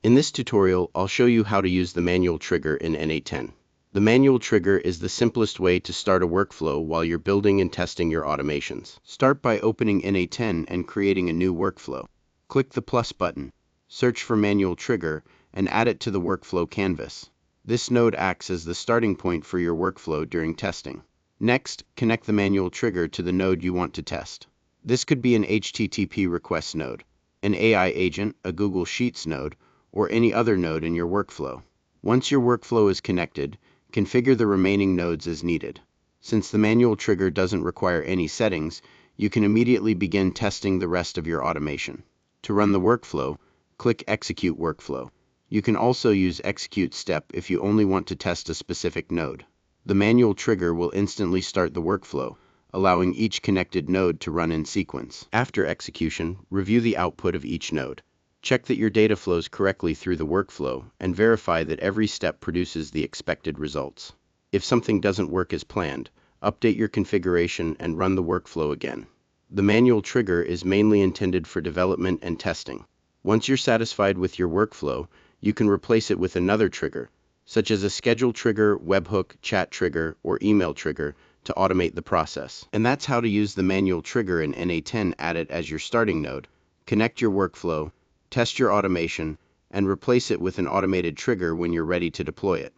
In this tutorial, I'll show you how to use the manual trigger in N8n. The manual trigger is the simplest way to start a workflow while you're building and testing your automations. Start by opening N8n and creating a new workflow. Click the plus button, search for manual trigger, and add it to the workflow canvas. This node acts as the starting point for your workflow during testing. Next, connect the manual trigger to the node you want to test. This could be an HTTP request node, an AI agent, a Google Sheets node, or any other node in your workflow. Once your workflow is connected, configure the remaining nodes as needed. Since the manual trigger doesn't require any settings, you can immediately begin testing the rest of your automation. To run the workflow, click Execute Workflow. You can also use Execute Step if you only want to test a specific node. The manual trigger will instantly start the workflow, allowing each connected node to run in sequence. After execution, review the output of each node. Check that your data flows correctly through the workflow and verify that every step produces the expected results. If something doesn't work as planned, update your configuration and run the workflow again. The manual trigger is mainly intended for development and testing. Once you're satisfied with your workflow, you can replace it with another trigger, such as a schedule trigger, webhook, chat trigger, or email trigger to automate the process. And that's how to use the manual trigger in N8n. Add it as your starting node, connect your workflow, test your automation, and replace it with an automated trigger when you're ready to deploy it.